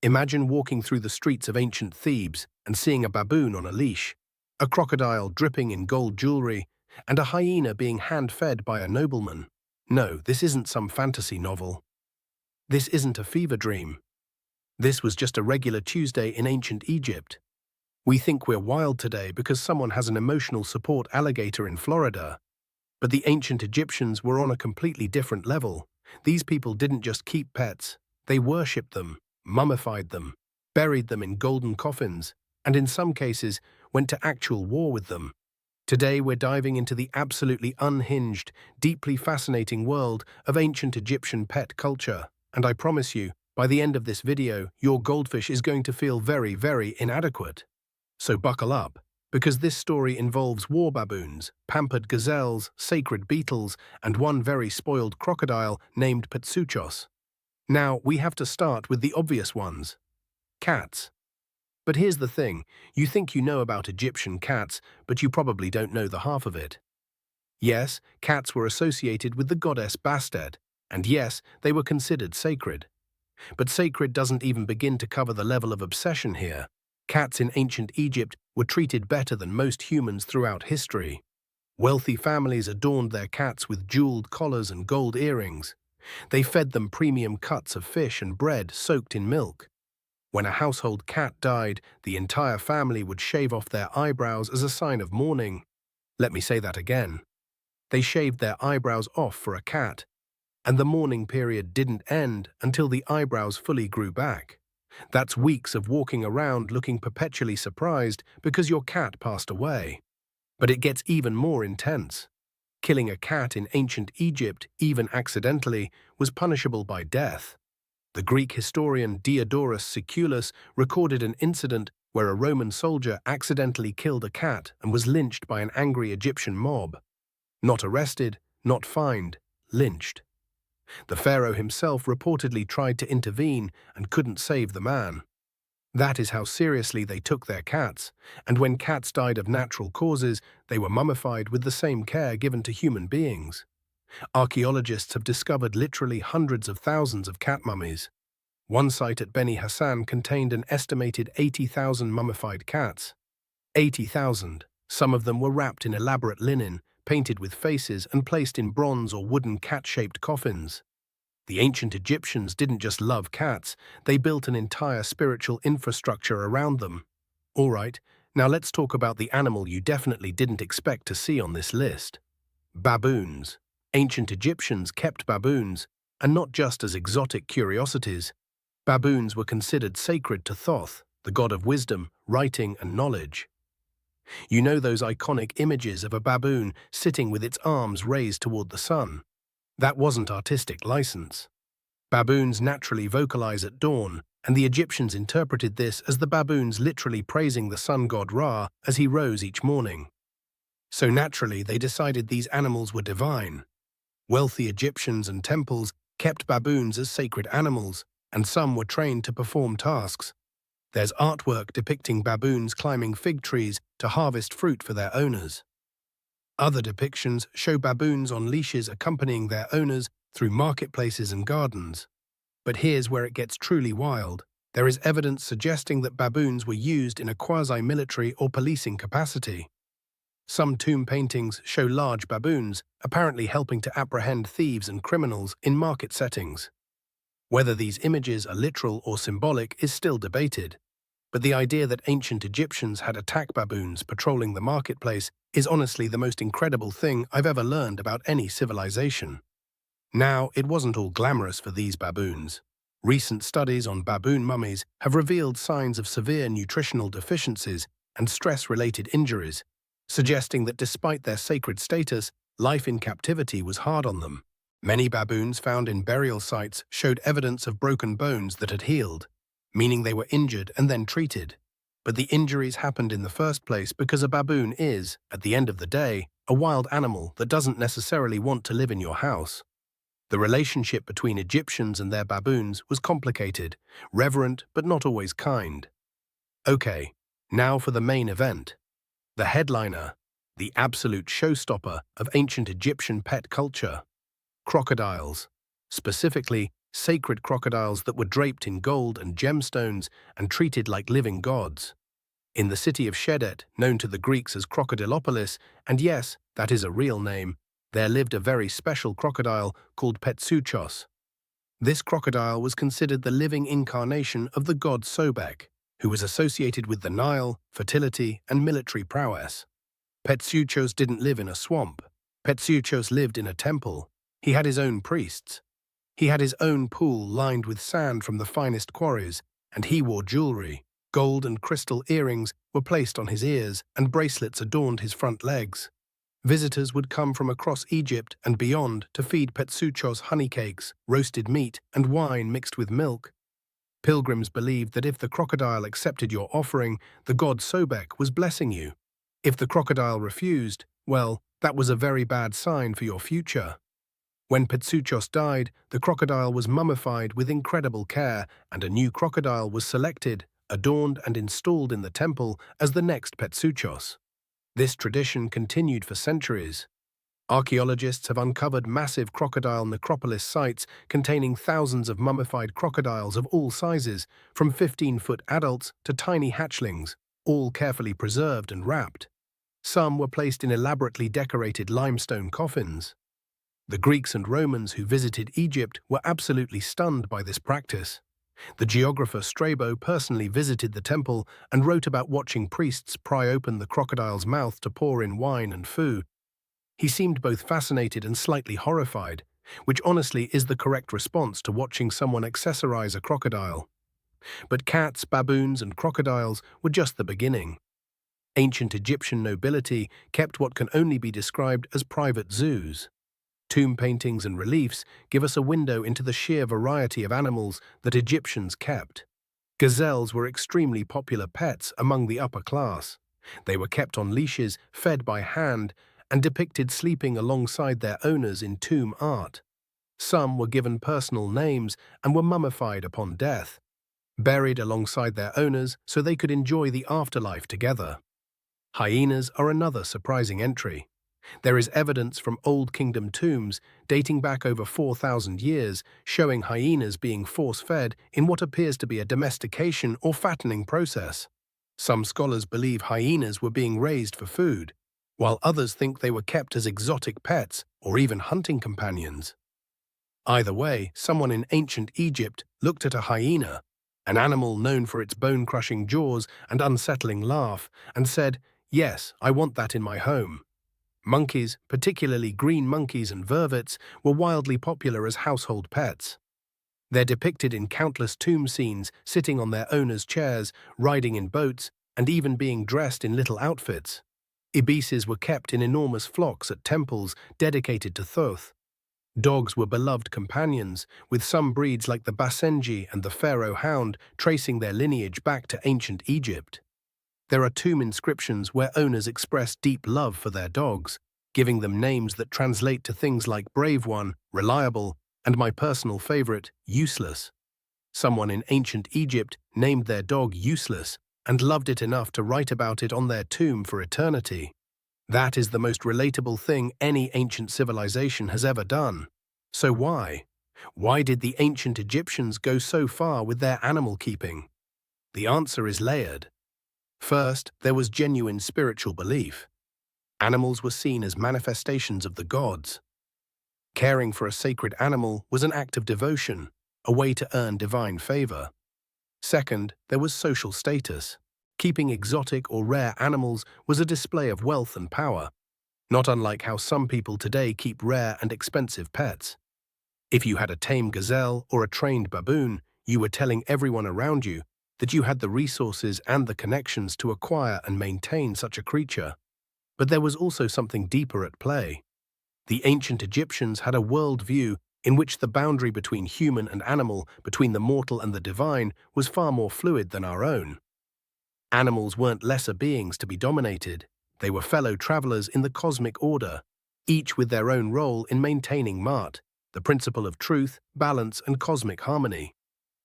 Imagine walking through the streets of ancient Thebes and seeing a baboon on a leash, a crocodile dripping in gold jewelry, and a hyena being hand-fed by a nobleman. No, this isn't some fantasy novel. This isn't a fever dream. This was just a regular Tuesday in ancient Egypt. We think we're wild today because someone has an emotional support alligator in Florida. But the ancient Egyptians were on a completely different level. These people didn't just keep pets, they worshipped them, mummified them, buried them in golden coffins, and in some cases went to actual war with them. Today we're diving into the absolutely unhinged, deeply fascinating world of ancient Egyptian pet culture, and I promise you, by the end of this video, your goldfish is going to feel very, very inadequate. So buckle up, because this story involves war baboons, pampered gazelles, sacred beetles, and one very spoiled crocodile named Petsuchos. Now, we have to start with the obvious ones. Cats. But here's the thing, you think you know about Egyptian cats, but you probably don't know the half of it. Yes, cats were associated with the goddess Bastet, and yes, they were considered sacred. But sacred doesn't even begin to cover the level of obsession here. Cats in ancient Egypt were treated better than most humans throughout history. Wealthy families adorned their cats with jeweled collars and gold earrings. They fed them premium cuts of fish and bread soaked in milk. When a household cat died, the entire family would shave off their eyebrows as a sign of mourning. Let me say that again. They shaved their eyebrows off for a cat, and the mourning period didn't end until the eyebrows fully grew back. That's weeks of walking around looking perpetually surprised because your cat passed away. But it gets even more intense. Killing a cat in ancient Egypt, even accidentally, was punishable by death. The Greek historian Diodorus Siculus recorded an incident where a Roman soldier accidentally killed a cat and was lynched by an angry Egyptian mob. Not arrested, not fined, lynched. The pharaoh himself reportedly tried to intervene and couldn't save the man. That is how seriously they took their cats, and when cats died of natural causes, they were mummified with the same care given to human beings. Archaeologists have discovered literally hundreds of thousands of cat mummies. One site at Beni Hassan contained an estimated 80,000 mummified cats. 80,000. Some of them were wrapped in elaborate linen, painted with faces and placed in bronze or wooden cat-shaped coffins. The ancient Egyptians didn't just love cats, they built an entire spiritual infrastructure around them. All right, now let's talk about the animal you definitely didn't expect to see on this list. Baboons. Ancient Egyptians kept baboons, and not just as exotic curiosities. Baboons were considered sacred to Thoth, the god of wisdom, writing, and knowledge. You know those iconic images of a baboon sitting with its arms raised toward the sun? That wasn't artistic license. Baboons naturally vocalize at dawn, and the Egyptians interpreted this as the baboons literally praising the sun god Ra as he rose each morning. So naturally, they decided these animals were divine. Wealthy Egyptians and temples kept baboons as sacred animals, and some were trained to perform tasks. There's artwork depicting baboons climbing fig trees to harvest fruit for their owners. Other depictions show baboons on leashes accompanying their owners through marketplaces and gardens. But here's where it gets truly wild. There is evidence suggesting that baboons were used in a quasi-military or policing capacity. Some tomb paintings show large baboons, apparently helping to apprehend thieves and criminals in market settings. Whether these images are literal or symbolic is still debated, but the idea that ancient Egyptians had attack baboons patrolling the marketplace is honestly the most incredible thing I've ever learned about any civilization. Now, it wasn't all glamorous for these baboons. Recent studies on baboon mummies have revealed signs of severe nutritional deficiencies and stress-related injuries, suggesting that despite their sacred status, life in captivity was hard on them. Many baboons found in burial sites showed evidence of broken bones that had healed, meaning they were injured and then treated. But the injuries happened in the first place because a baboon is, at the end of the day, a wild animal that doesn't necessarily want to live in your house. The relationship between Egyptians and their baboons was complicated, reverent but not always kind. Okay, now for the main event. The headliner, the absolute showstopper of ancient Egyptian pet culture. Crocodiles, specifically sacred crocodiles that were draped in gold and gemstones and treated like living gods. In the city of Shedet, known to the Greeks as Crocodilopolis, and yes, that is a real name, there lived a very special crocodile called Petsuchos. This crocodile was considered the living incarnation of the god Sobek, who was associated with the Nile, fertility, and military prowess. Petsuchos didn't live in a swamp. Petsuchos lived in a temple. He had his own priests. He had his own pool lined with sand from the finest quarries, and he wore jewelry. Gold and crystal earrings were placed on his ears, and bracelets adorned his front legs. Visitors would come from across Egypt and beyond to feed Petsuchos honey cakes, roasted meat, and wine mixed with milk. Pilgrims believed that if the crocodile accepted your offering, the god Sobek was blessing you. If the crocodile refused, well, that was a very bad sign for your future. When Petsuchos died, the crocodile was mummified with incredible care, and a new crocodile was selected, adorned and installed in the temple as the next Petsuchos. This tradition continued for centuries. Archaeologists have uncovered massive crocodile necropolis sites containing thousands of mummified crocodiles of all sizes, from 15-foot adults to tiny hatchlings, all carefully preserved and wrapped. Some were placed in elaborately decorated limestone coffins. The Greeks and Romans who visited Egypt were absolutely stunned by this practice. The geographer Strabo personally visited the temple and wrote about watching priests pry open the crocodile's mouth to pour in wine and food. He seemed both fascinated and slightly horrified, which honestly is the correct response to watching someone accessorize a crocodile. But cats, baboons, and crocodiles were just the beginning. Ancient Egyptian nobility kept what can only be described as private zoos. Tomb paintings and reliefs give us a window into the sheer variety of animals that Egyptians kept. Gazelles were extremely popular pets among the upper class. They were kept on leashes, fed by hand, and depicted sleeping alongside their owners in tomb art. Some were given personal names and were mummified upon death, buried alongside their owners so they could enjoy the afterlife together. Hyenas are another surprising entry. There is evidence from Old Kingdom tombs dating back over 4,000 years showing hyenas being force-fed in what appears to be a domestication or fattening process. Some scholars believe hyenas were being raised for food, while others think they were kept as exotic pets or even hunting companions. Either way, someone in ancient Egypt looked at a hyena, an animal known for its bone-crushing jaws and unsettling laugh, and said, "Yes, I want that in my home." Monkeys, particularly green monkeys and vervets, were wildly popular as household pets. They're depicted in countless tomb scenes, sitting on their owners' chairs, riding in boats, and even being dressed in little outfits. Ibises were kept in enormous flocks at temples dedicated to Thoth. Dogs were beloved companions, with some breeds like the Basenji and the Pharaoh hound tracing their lineage back to ancient Egypt. There are tomb inscriptions where owners express deep love for their dogs, giving them names that translate to things like Brave One, Reliable, and my personal favorite, Useless. Someone in ancient Egypt named their dog Useless and loved it enough to write about it on their tomb for eternity. That is the most relatable thing any ancient civilization has ever done. So why? Why did the ancient Egyptians go so far with their animal keeping? The answer is layered. First, there was genuine spiritual belief. Animals were seen as manifestations of the gods. Caring for a sacred animal was an act of devotion, a way to earn divine favor. Second, there was social status. Keeping exotic or rare animals was a display of wealth and power, not unlike how some people today keep rare and expensive pets. If you had a tame gazelle or a trained baboon, you were telling everyone around you that you had the resources and the connections to acquire and maintain such a creature. But there was also something deeper at play. The ancient Egyptians had a worldview in which the boundary between human and animal, between the mortal and the divine, was far more fluid than our own. Animals weren't lesser beings to be dominated. They were fellow travelers in the cosmic order, each with their own role in maintaining Ma'at, the principle of truth, balance, and cosmic harmony.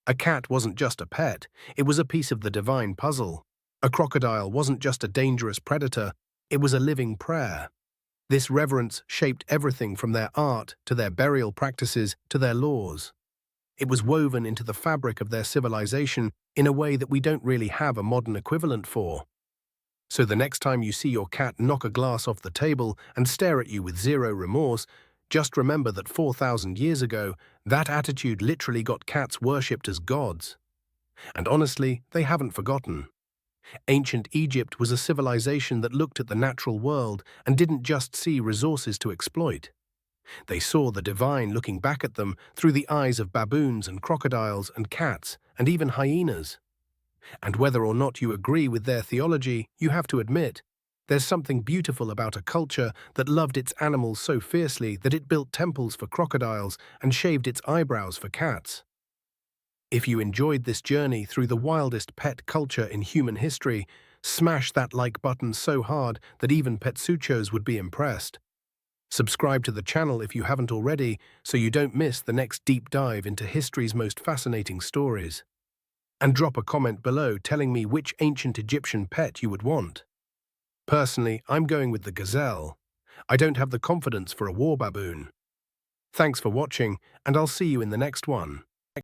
A cat wasn't just a pet, it was a piece of the divine puzzle. A crocodile wasn't just a dangerous predator, it was a living prayer. This reverence shaped everything from their art to their burial practices to their laws. It was woven into the fabric of their civilization in a way that we don't really have a modern equivalent for. So the next time you see your cat knock a glass off the table and stare at you with zero remorse, just remember that 4,000 years ago, that attitude literally got cats worshipped as gods. And honestly, they haven't forgotten. Ancient Egypt was a civilization that looked at the natural world and didn't just see resources to exploit. They saw the divine looking back at them through the eyes of baboons and crocodiles and cats and even hyenas. And whether or not you agree with their theology, you have to admit, there's something beautiful about a culture that loved its animals so fiercely that it built temples for crocodiles and shaved its eyebrows for cats. If you enjoyed this journey through the wildest pet culture in human history, smash that like button so hard that even Petsuchos would be impressed. Subscribe to the channel if you haven't already so you don't miss the next deep dive into history's most fascinating stories. And drop a comment below telling me which ancient Egyptian pet you would want. Personally, I'm going with the gazelle. I don't have the confidence for a war baboon. Thanks for watching, and I'll see you in the next one.